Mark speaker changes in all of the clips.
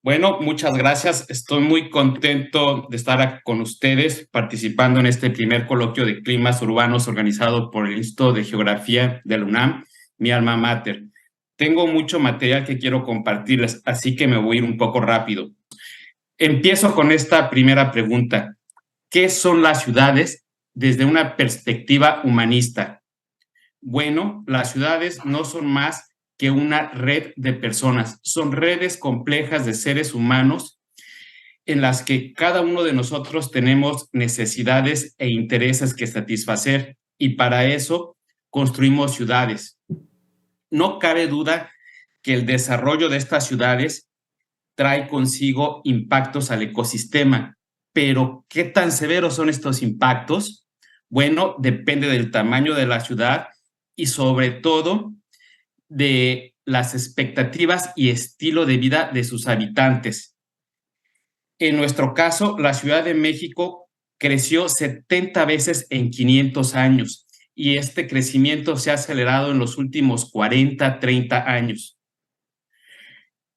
Speaker 1: Bueno, muchas gracias. Estoy muy contento de estar con ustedes participando en este primer coloquio de climas urbanos organizado por el Instituto de Geografía de la UNAM, mi alma mater. Tengo mucho material que quiero compartirles, así que me voy a ir un poco rápido. Empiezo con esta primera pregunta. ¿Qué son las ciudades desde una perspectiva humanista? Bueno, las ciudades no son más que una red de personas, son redes complejas de seres humanos en las que cada uno de nosotros tenemos necesidades e intereses que satisfacer y para eso construimos ciudades. No cabe duda que el desarrollo de estas ciudades trae consigo impactos al ecosistema, pero ¿qué tan severos son estos impactos? Bueno, depende del tamaño de la ciudad y sobre todo de las expectativas y estilo de vida de sus habitantes. En nuestro caso, la Ciudad de México creció 70 veces en 500 años y este crecimiento se ha acelerado en los últimos 40, 30 años.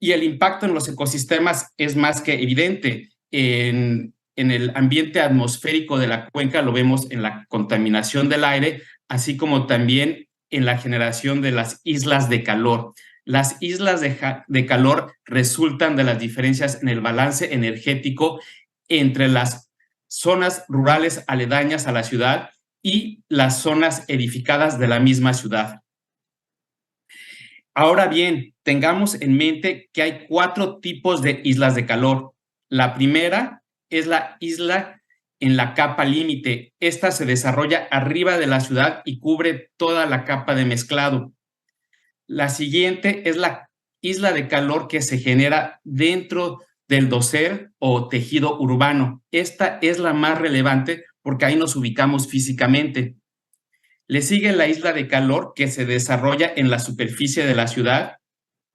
Speaker 1: Y el impacto en los ecosistemas es más que evidente. En el ambiente atmosférico de la cuenca lo vemos en la contaminación del aire, así como también en la generación de las islas de calor. Las islas de calor resultan de las diferencias en el balance energético entre las zonas rurales aledañas a la ciudad y las zonas edificadas de la misma ciudad. Ahora bien, tengamos en mente que hay 4 tipos de islas de calor. La primera es la isla en la capa límite. Esta se desarrolla arriba de la ciudad y cubre toda la capa de mezclado. La siguiente es la isla de calor que se genera dentro del dosel o tejido urbano. Esta es la más relevante porque ahí nos ubicamos físicamente. Le sigue la isla de calor que se desarrolla en la superficie de la ciudad.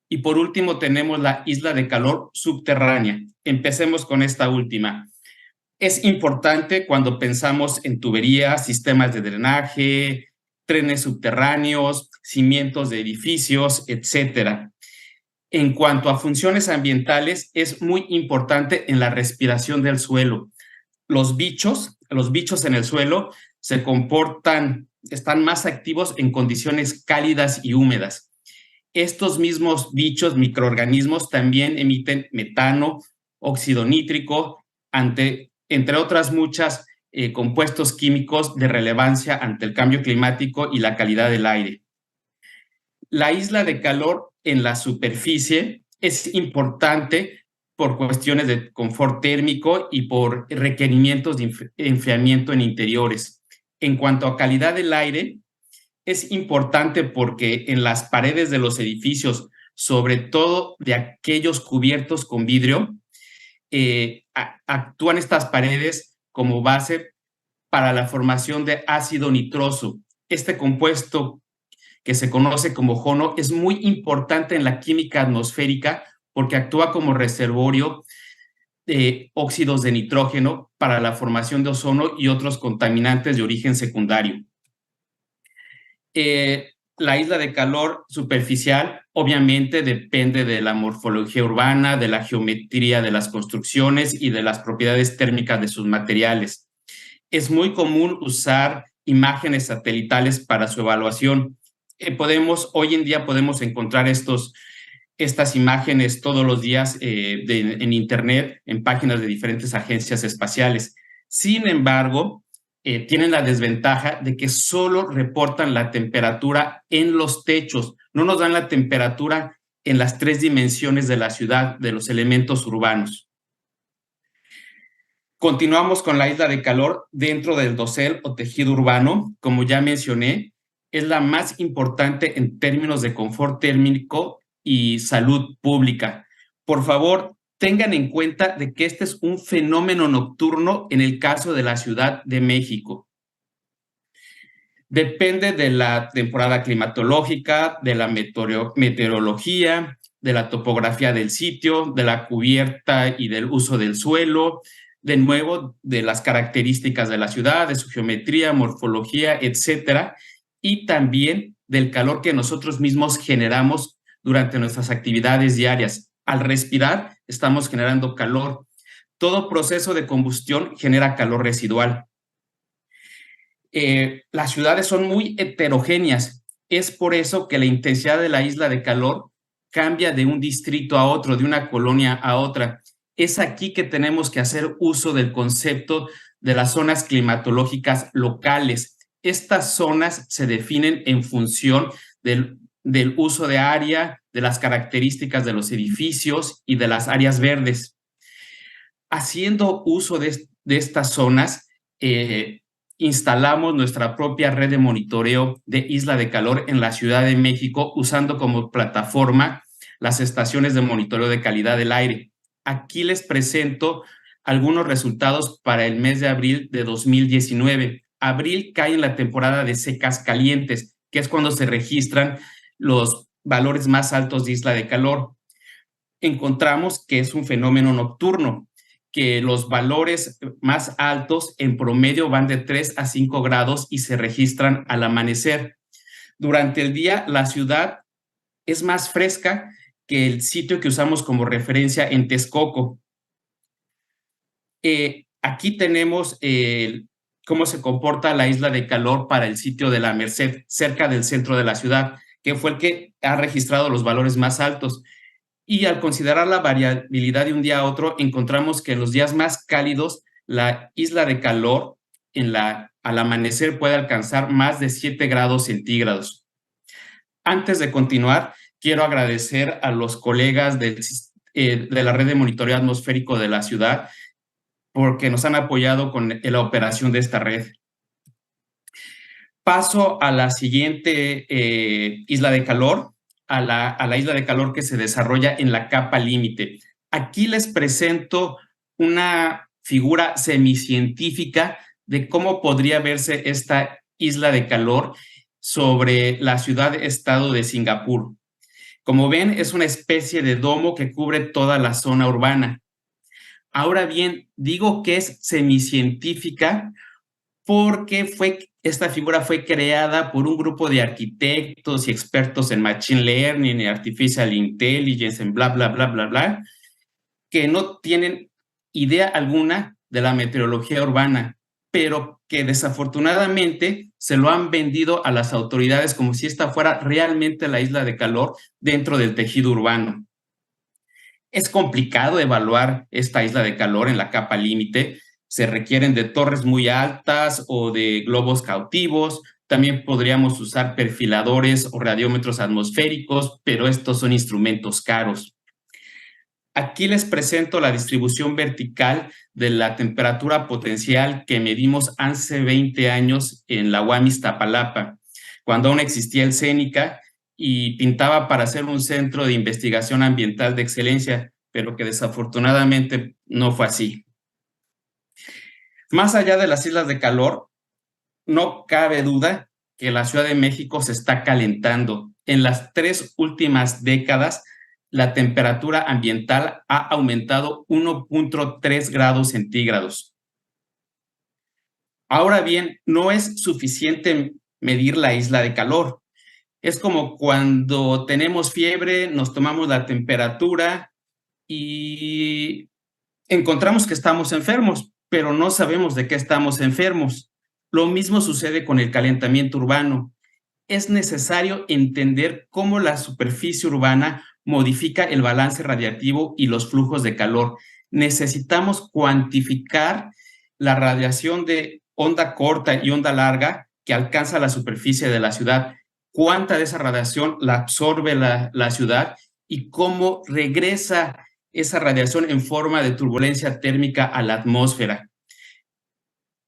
Speaker 1: Y por último tenemos la isla de calor subterránea. Empecemos con esta última. Es importante cuando pensamos en tuberías, sistemas de drenaje, trenes subterráneos, cimientos de edificios, etcétera. En cuanto a funciones ambientales, es muy importante en la respiración del suelo. Los bichos en el suelo se comportan, están más activos en condiciones cálidas y húmedas. Estos mismos bichos, microorganismos, también emiten metano, óxido nítrico, entre otras muchas compuestos químicos de relevancia ante el cambio climático y la calidad del aire. La isla de calor en la superficie es importante por cuestiones de confort térmico y por requerimientos de enfriamiento en interiores. En cuanto a calidad del aire, es importante porque en las paredes de los edificios, sobre todo de aquellos cubiertos con vidrio, actúan estas paredes como base para la formación de ácido nitroso. Este compuesto que se conoce como jono es muy importante en la química atmosférica porque actúa como reservorio de óxidos de nitrógeno para la formación de ozono y otros contaminantes de origen secundario. La isla de calor superficial obviamente depende de la morfología urbana, de la geometría de las construcciones y de las propiedades térmicas de sus materiales. Es muy común usar imágenes satelitales para su evaluación. Hoy en día podemos encontrar estas imágenes todos los días en Internet, en páginas de diferentes agencias espaciales. Sin embargo, tienen la desventaja de que solo reportan la temperatura en los techos, no nos dan la temperatura en las 3 dimensiones de la ciudad, de los elementos urbanos. Continuamos con la isla de calor dentro del dosel o tejido urbano. Como ya mencioné, es la más importante en términos de confort térmico y salud pública. Por favor, tengan en cuenta de que este es un fenómeno nocturno en el caso de la Ciudad de México. Depende de la temporada climatológica, de la meteorología, de la topografía del sitio, de la cubierta y del uso del suelo, de nuevo, de las características de la ciudad, de su geometría, morfología, etcétera, y también del calor que nosotros mismos generamos durante nuestras actividades diarias. Al respirar, estamos generando calor. Todo proceso de combustión genera calor residual. Las ciudades son muy heterogéneas. Es por eso que la intensidad de la isla de calor cambia de un distrito a otro, de una colonia a otra. Es aquí que tenemos que hacer uso del concepto de las zonas climatológicas locales. Estas zonas se definen en función del uso de área, de las características de los edificios y de las áreas verdes. Haciendo uso de estas zonas, instalamos nuestra propia red de monitoreo de isla de calor en la Ciudad de México, usando como plataforma las estaciones de monitoreo de calidad del aire. Aquí les presento algunos resultados para el mes de abril de 2019. Abril cae en la temporada de secas calientes, que es cuando se registran los valores más altos de isla de calor. Encontramos que es un fenómeno nocturno, que los valores más altos en promedio van de 3 a 5 grados y se registran al amanecer. Durante el día, la ciudad es más fresca que el sitio que usamos como referencia en Texcoco. Aquí tenemos cómo se comporta la isla de calor para el sitio de la Merced, cerca del centro de la ciudad, que fue el que ha registrado los valores más altos. Y al considerar la variabilidad de un día a otro, encontramos que en los días más cálidos, la isla de calor al amanecer puede alcanzar más de 7 grados centígrados. Antes de continuar, quiero agradecer a los colegas de la red de monitoreo atmosférico de la ciudad porque nos han apoyado con la operación de esta red. Paso a la siguiente isla de calor, a la isla de calor que se desarrolla en la capa límite. Aquí les presento una figura semicientífica de cómo podría verse esta isla de calor sobre la ciudad-estado de Singapur. Como ven, es una especie de domo que cubre toda la zona urbana. Ahora bien, digo que es semicientífica porque esta figura fue creada por un grupo de arquitectos y expertos en Machine Learning y Artificial Intelligence, en bla, bla, bla, bla, bla, que no tienen idea alguna de la meteorología urbana, pero que desafortunadamente se lo han vendido a las autoridades como si esta fuera realmente la isla de calor dentro del tejido urbano. Es complicado evaluar esta isla de calor en la capa límite. Se requieren de torres muy altas o de globos cautivos. También podríamos usar perfiladores o radiómetros atmosféricos, pero estos son instrumentos caros. Aquí les presento la distribución vertical de la temperatura potencial que medimos hace 20 años en la UAM Iztapalapa, cuando aún existía el CENICA y pintaba para ser un centro de investigación ambiental de excelencia, pero que desafortunadamente no fue así. Más allá de las islas de calor, no cabe duda que la Ciudad de México se está calentando. En las 3 últimas décadas, la temperatura ambiental ha aumentado 1.3 grados centígrados. Ahora bien, no es suficiente medir la isla de calor. Es como cuando tenemos fiebre, nos tomamos la temperatura y encontramos que estamos enfermos, pero no sabemos de qué estamos enfermos. Lo mismo sucede con el calentamiento urbano. Es necesario entender cómo la superficie urbana modifica el balance radiativo y los flujos de calor. Necesitamos cuantificar la radiación de onda corta y onda larga que alcanza la superficie de la ciudad, cuánta de esa radiación la absorbe la ciudad y cómo regresa esa radiación en forma de turbulencia térmica a la atmósfera.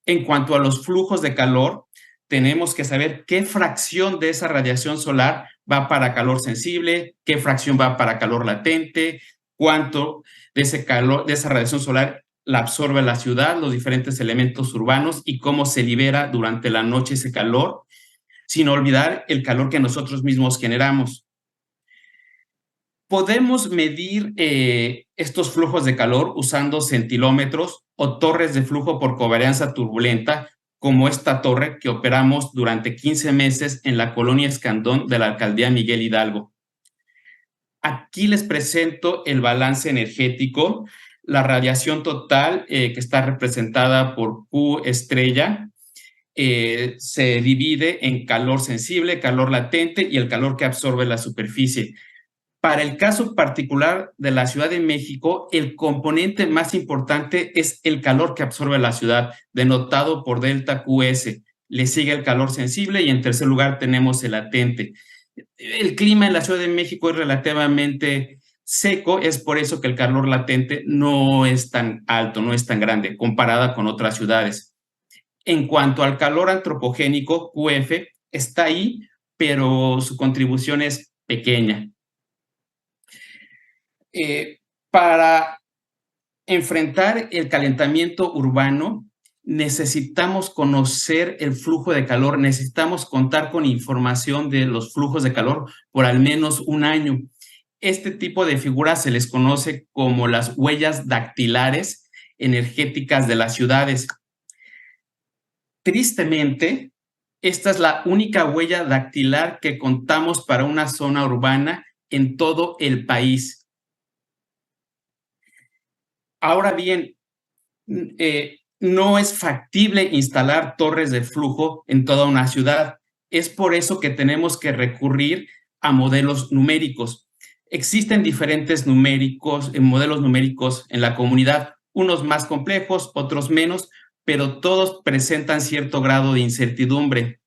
Speaker 1: En cuanto a los flujos de calor, tenemos que saber qué fracción de esa radiación solar va para calor sensible, qué fracción va para calor latente, cuánto de esa radiación solar la absorbe la ciudad, los diferentes elementos urbanos y cómo se libera durante la noche ese calor, sin olvidar el calor que nosotros mismos generamos. Podemos medir estos flujos de calor usando centilómetros o torres de flujo por covarianza turbulenta, como esta torre que operamos durante 15 meses en la colonia Escandón de la alcaldía Miguel Hidalgo. Aquí les presento el balance energético. La radiación total, que está representada por Q estrella, se divide en calor sensible, calor latente y el calor que absorbe la superficie. Para el caso particular de la Ciudad de México, el componente más importante es el calor que absorbe la ciudad, denotado por delta QS. Le sigue el calor sensible y en tercer lugar tenemos el latente. El clima en la Ciudad de México es relativamente seco, es por eso que el calor latente no es tan alto, no es tan grande comparada con otras ciudades. En cuanto al calor antropogénico, QF está ahí, pero su contribución es pequeña. Para enfrentar el calentamiento urbano, necesitamos conocer el flujo de calor, necesitamos contar con información de los flujos de calor por al menos un año. Este tipo de figuras se les conoce como las huellas dactilares energéticas de las ciudades. Tristemente, esta es la única huella dactilar que contamos para una zona urbana en todo el país. Ahora bien, no es factible instalar torres de flujo en toda una ciudad. Es por eso que tenemos que recurrir a modelos numéricos. Existen diferentes modelos numéricos en la comunidad, unos más complejos, otros menos, pero todos presentan cierto grado de incertidumbre.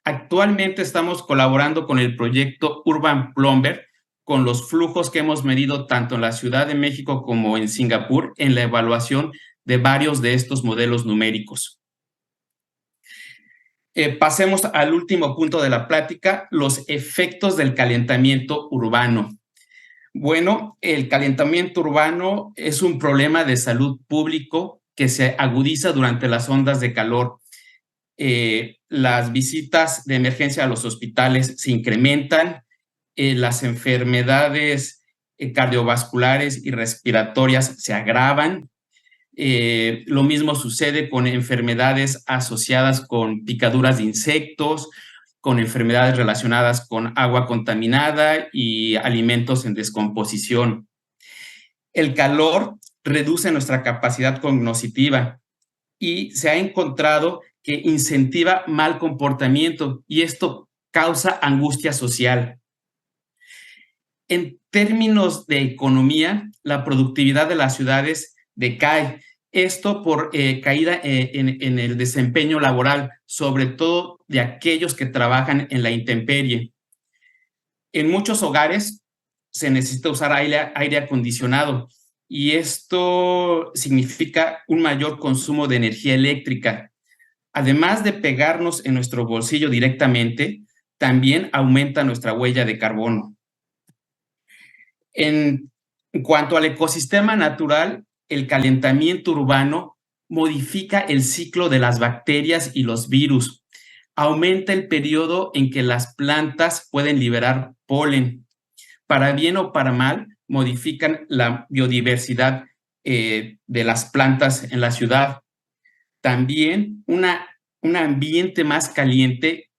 Speaker 1: Actualmente estamos colaborando con el proyecto Urban Plumber, con los flujos que hemos medido tanto en la Ciudad de México como en Singapur en la evaluación de varios de estos modelos numéricos. Pasemos al último punto de la plática, los efectos del calentamiento urbano. Bueno, el calentamiento urbano es un problema de salud público que se agudiza durante las ondas de calor. Las visitas de emergencia a los hospitales se incrementan, las enfermedades cardiovasculares y respiratorias se agravan. Lo mismo sucede con enfermedades asociadas con picaduras de insectos, con enfermedades relacionadas con agua contaminada y alimentos en descomposición. El calor reduce nuestra capacidad cognitiva y se ha encontrado que incentiva mal comportamiento y esto causa angustia social. En términos de economía, la productividad de las ciudades decae. Esto por caída en el desempeño laboral, sobre todo de aquellos que trabajan en la intemperie. En muchos hogares se necesita usar aire acondicionado y esto significa un mayor consumo de energía eléctrica. Además de pegarnos en nuestro bolsillo directamente, también aumenta nuestra huella de carbono. En cuanto al ecosistema natural, el calentamiento urbano modifica el ciclo de las bacterias y los virus, aumenta el periodo en que las plantas pueden liberar polen. Para bien o para mal, modifican la biodiversidad de las plantas en la ciudad. También un ambiente más caliente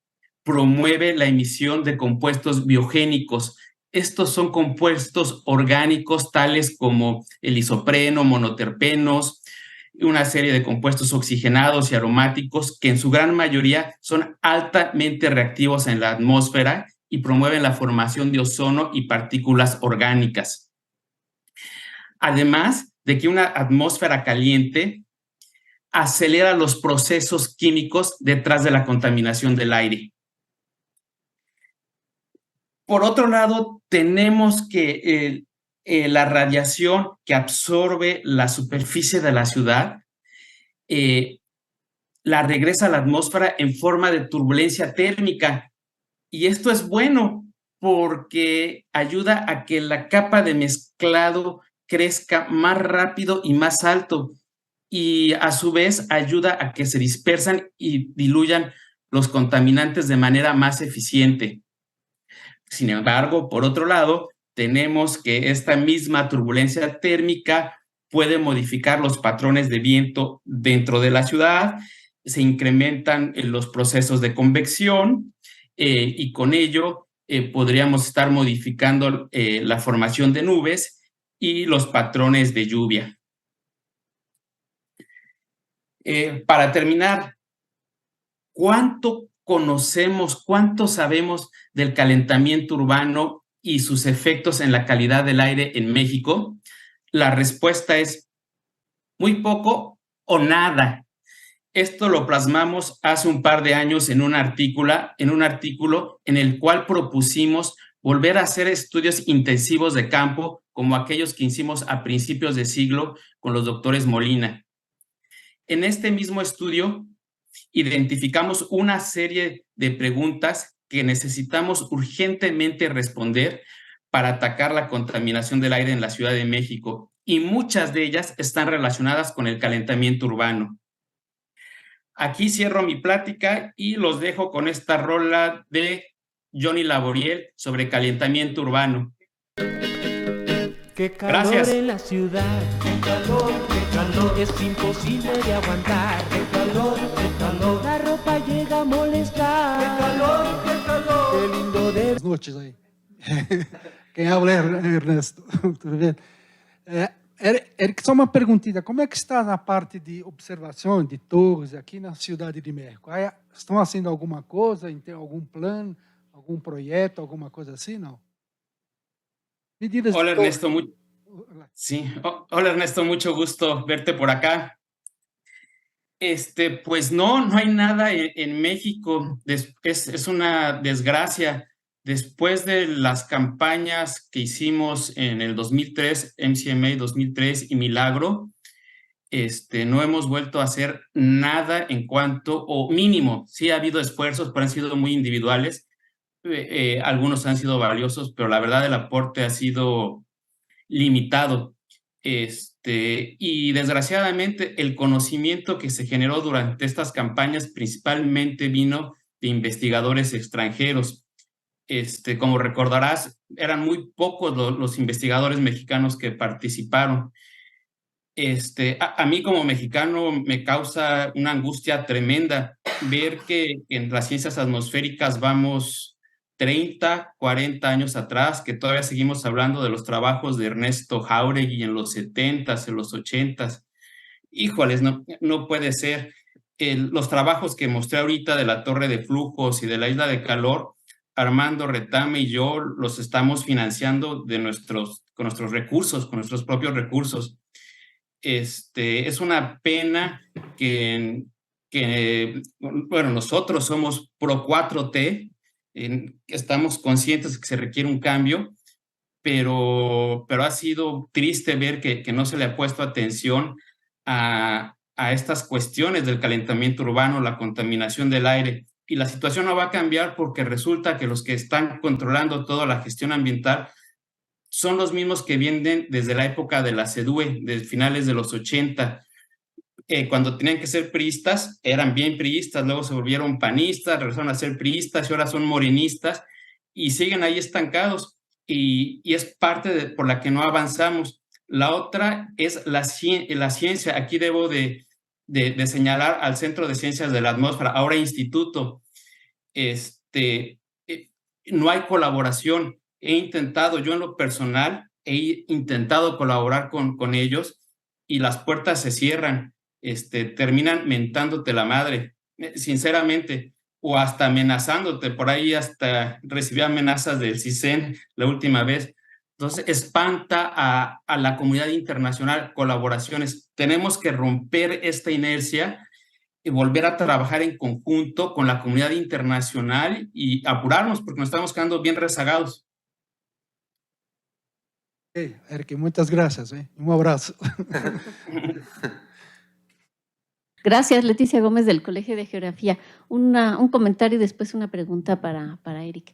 Speaker 1: promueve la emisión de compuestos biogénicos. Estos son compuestos orgánicos tales como el isopreno, monoterpenos, una serie de compuestos oxigenados y aromáticos que en su gran mayoría son altamente reactivos en la atmósfera y promueven la formación de ozono y partículas orgánicas. Además de que una atmósfera caliente acelera los procesos químicos detrás de la contaminación del aire. Por otro lado, tenemos que la radiación que absorbe la superficie de la ciudad la regresa a la atmósfera en forma de turbulencia térmica. Y esto es bueno porque ayuda a que la capa de mezclado crezca más rápido y más alto. Y a su vez ayuda a que se dispersan y diluyan los contaminantes de manera más eficiente. Sin embargo, por otro lado, tenemos que esta misma turbulencia térmica puede modificar los patrones de viento dentro de la ciudad, se incrementan los procesos de convección y con ello podríamos estar modificando la formación de nubes y los patrones de lluvia. Para terminar, ¿cuánto conocemos, cuánto sabemos del calentamiento urbano y sus efectos en la calidad del aire en México? La respuesta es muy poco o nada. Esto lo plasmamos hace un par de años en un artículo en el cual propusimos volver a hacer estudios intensivos de campo como aquellos que hicimos a principios de siglo con los doctores Molina. En este mismo estudio identificamos una serie de preguntas que necesitamos urgentemente responder para atacar la contaminación del aire en la Ciudad de México, y muchas de ellas están relacionadas con el calentamiento urbano. Aquí cierro mi plática y los dejo con esta rola de Johnny Laboriel sobre calentamiento urbano.
Speaker 2: Qué calor. Gracias. En la ciudad, qué calor, es imposible de aguantar. Qué calor, la ropa llega a molestar. Qué calor, qué lindo de...
Speaker 3: Boas noites aí. Quem habla é Ernesto, tudo bem? Eric, só uma perguntinha, como é que está na parte de observação de torres aqui na Cidade de México? Estão fazendo alguma coisa, tem algum plano, algum projeto, alguma coisa assim, não?
Speaker 1: Hola Ernesto, Hola Ernesto, mucho gusto verte por acá. Pues no hay nada en México, es una desgracia. Después de las campañas que hicimos en el 2003, MCMA 2003 y Milagro, no hemos vuelto a hacer nada en cuanto, o mínimo, sí ha habido esfuerzos, pero han sido muy individuales. Algunos han sido valiosos, pero la verdad el aporte ha sido limitado. Y desgraciadamente el conocimiento que se generó durante estas campañas principalmente vino de investigadores extranjeros. Como recordarás, eran muy pocos los investigadores mexicanos que participaron. A mí como mexicano me causa una angustia tremenda ver que en las ciencias atmosféricas vamos 30, 40 años atrás, que todavía seguimos hablando de los trabajos de Ernesto Jáuregui en los 70s, en los 80s. Híjoles, no puede ser. Los trabajos que mostré ahorita de la torre de flujos y de la isla de calor, Armando Retame y yo los estamos financiando con nuestros recursos, con nuestros propios recursos. Es una pena que bueno, nosotros somos pro 4T, estamos conscientes de que se requiere un cambio, pero ha sido triste ver que no se le ha puesto atención a estas cuestiones del calentamiento urbano, la contaminación del aire. Y la situación no va a cambiar porque resulta que los que están controlando toda la gestión ambiental son los mismos que vienen desde la época de la CEDUE, de finales de los 80. Cuando tenían que ser priistas, eran bien priistas, luego se volvieron panistas, regresaron a ser priistas y ahora son morenistas y siguen ahí estancados. Y es parte por la que no avanzamos. La otra es la ciencia. Aquí debo de señalar al Centro de Ciencias de la Atmósfera, ahora Instituto. No hay colaboración. He intentado, yo en lo personal, he intentado colaborar con ellos y las puertas se cierran, terminan mentándote la madre, sinceramente, o hasta amenazándote. Por ahí hasta recibí amenazas del CISEN la última vez. Entonces, espanta a la comunidad internacional colaboraciones. Tenemos que romper esta inercia y volver a trabajar en conjunto con la comunidad internacional y apurarnos porque nos estamos quedando bien rezagados.
Speaker 3: Eric, muchas gracias. Un abrazo.
Speaker 4: Gracias, Leticia Gómez del Colegio de Geografía. Un comentario y después una pregunta para Eric.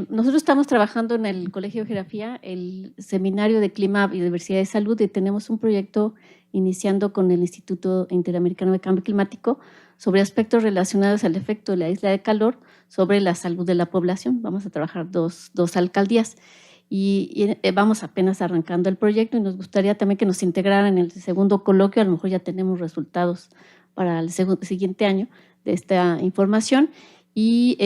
Speaker 4: Nosotros estamos trabajando en el Colegio de Geografía, el Seminario de Clima, Biodiversidad y Salud, y tenemos un proyecto iniciando con el Instituto Interamericano de Cambio Climático sobre aspectos relacionados al efecto de la isla de calor sobre la salud de la población. Vamos a trabajar dos alcaldías y vamos apenas arrancando el proyecto y nos gustaría también que nos integraran en el segundo coloquio. A lo mejor ya tenemos resultados para el siguiente año de esta información. y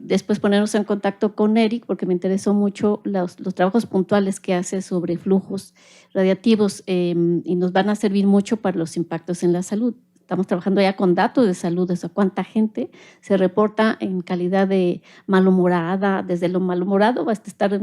Speaker 4: después ponernos en contacto con Eric, porque me interesó mucho los trabajos puntuales que hace sobre flujos radiativos y nos van a servir mucho para los impactos en la salud. Estamos trabajando ya con datos de salud, o sea, cuánta gente se reporta en calidad de malhumorada, desde lo malhumorado hasta estar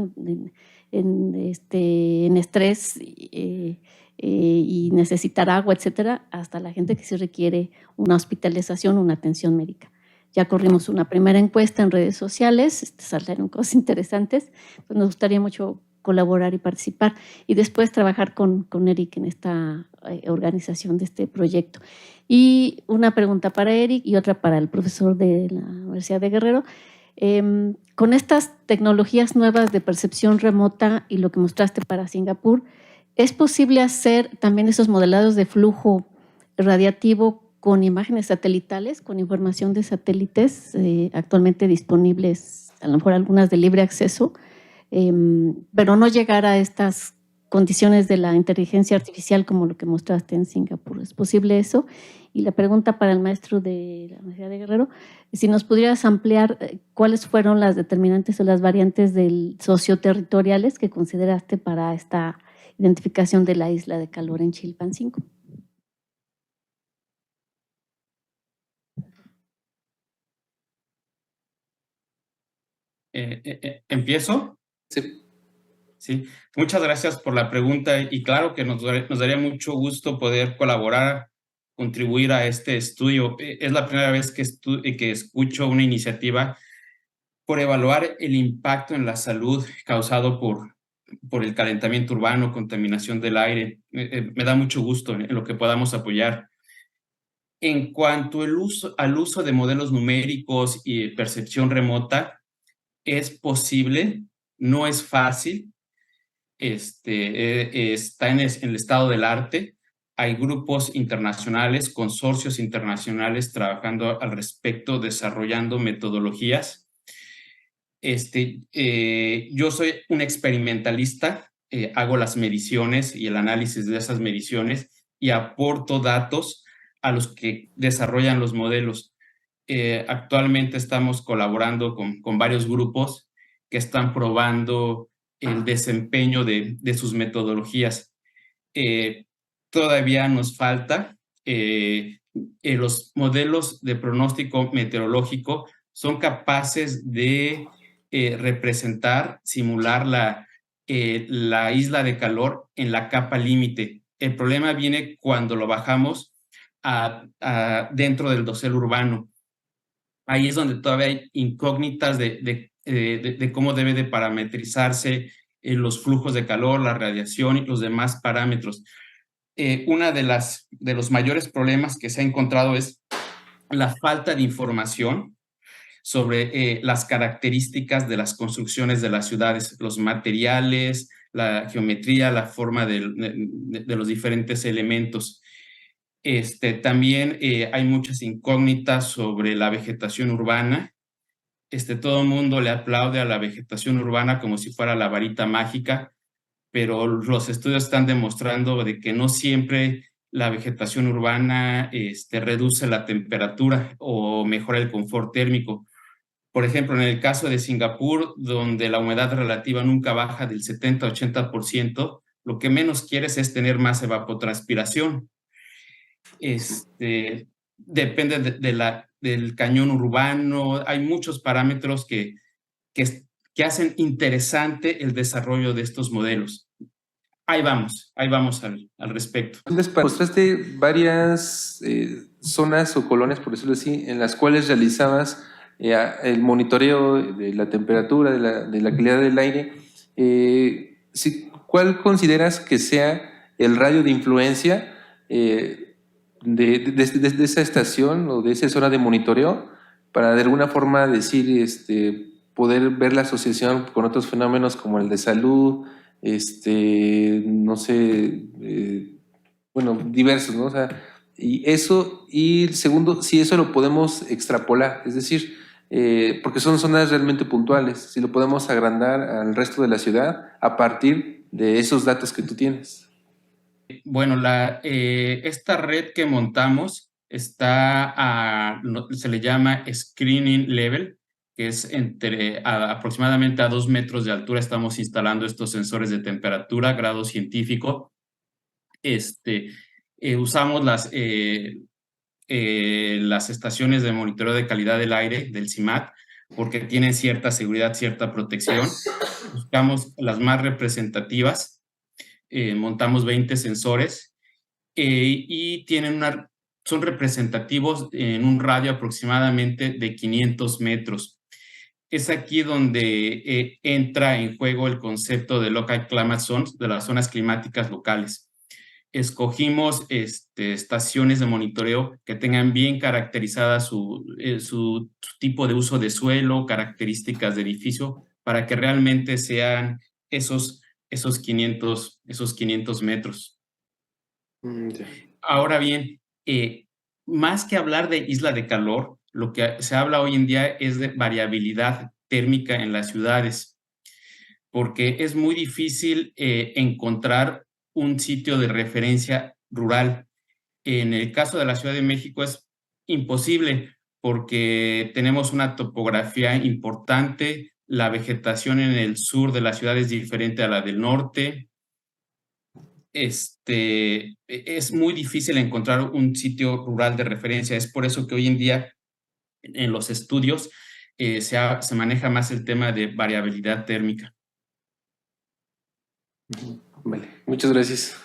Speaker 4: en estrés y necesitar agua, etcétera, hasta la gente que sí requiere una hospitalización, una atención médica. Ya corrimos una primera encuesta en redes sociales, salieron cosas interesantes, pues nos gustaría mucho colaborar y participar y después trabajar con Eric en esta organización de este proyecto. Y una pregunta para Eric y otra para el profesor de la Universidad de Guerrero. Con estas tecnologías nuevas de percepción remota y lo que mostraste para Singapur, ¿es posible hacer también esos modelados de flujo radiativo con imágenes satelitales, con información de satélites actualmente disponibles, a lo mejor algunas de libre acceso, pero no llegar a estas condiciones de la inteligencia artificial como lo que mostraste en Singapur? ¿Es posible eso? Y la pregunta para el maestro de la Universidad de Guerrero, si nos pudieras ampliar cuáles fueron las determinantes o las variantes socioterritoriales que consideraste para esta identificación de la isla de calor en Chilpancingo.
Speaker 1: ¿Empiezo?
Speaker 5: Sí.
Speaker 1: Sí, muchas gracias por la pregunta y claro que nos daría mucho gusto poder colaborar, contribuir a este estudio. Es la primera vez que escucho una iniciativa por evaluar el impacto en la salud causado por el calentamiento urbano, contaminación del aire. Me da mucho gusto en lo que podamos apoyar. En cuanto al uso de modelos numéricos y percepción remota, es posible, no es fácil. Está en el estado del arte. Hay grupos internacionales, consorcios internacionales trabajando al respecto, desarrollando metodologías. Yo soy un experimentalista, hago las mediciones y el análisis de esas mediciones y aporto datos a los que desarrollan los modelos. Actualmente estamos colaborando con varios grupos que están probando el desempeño de sus metodologías. Todavía nos falta. Los modelos de pronóstico meteorológico son capaces de representar, simular la isla de calor en la capa límite. El problema viene cuando lo bajamos dentro del dosel urbano. Ahí es donde todavía hay incógnitas de cómo debe de parametrizarse los flujos de calor, la radiación y los demás parámetros. Una de los mayores problemas que se ha encontrado es la falta de información sobre las características de las construcciones de las ciudades, los materiales, la geometría, la forma de los diferentes elementos. También hay muchas incógnitas sobre la vegetación urbana. Todo el mundo le aplaude a la vegetación urbana como si fuera la varita mágica, pero los estudios están demostrando de que no siempre la vegetación urbana reduce la temperatura o mejora el confort térmico. Por ejemplo, en el caso de Singapur, donde la humedad relativa nunca baja del 70-80%, lo que menos quieres es tener más evapotranspiración. Depende del cañón urbano. Hay muchos parámetros que hacen interesante el desarrollo de estos modelos. Ahí vamos al respecto.
Speaker 5: Mostraste varias zonas o colonias, por decirlo así, en las cuales realizabas el monitoreo de la temperatura, de la calidad del aire. ¿Cuál consideras que sea el radio de influencia de esa estación o de esa zona de monitoreo para de alguna forma decir, poder ver la asociación con otros fenómenos como el de salud, no sé, bueno, diversos, ¿no? O sea, y el segundo, si eso lo podemos extrapolar, es decir, porque son zonas realmente puntuales, si lo podemos agrandar al resto de la ciudad a partir de esos datos que tú tienes.
Speaker 1: Bueno, esta red que montamos se le llama screening level, que es aproximadamente a 2 metros de altura. Estamos instalando estos sensores de temperatura, grado científico. Usamos las estaciones de monitoreo de calidad del aire del CIMAT porque tienen cierta seguridad, cierta protección. Buscamos las más representativas, montamos 20 sensores y son representativos en un radio aproximadamente de 500 metros. Es aquí donde entra en juego el concepto de Local Climate Zones, de las zonas climáticas locales. Escogimos estaciones de monitoreo que tengan bien caracterizada su tipo de uso de suelo, características de edificio, para que realmente sean esos 500 metros. Ahora bien, más que hablar de isla de calor, lo que se habla hoy en día es de variabilidad térmica en las ciudades, porque es muy difícil encontrar un sitio de referencia rural. En el caso de la Ciudad de México es imposible porque tenemos una topografía importante, la vegetación en el sur de la ciudad es diferente a la del norte. Es muy difícil encontrar un sitio rural de referencia. Es por eso que hoy en día en los estudios se maneja más el tema de variabilidad térmica.
Speaker 5: Vale, muchas gracias.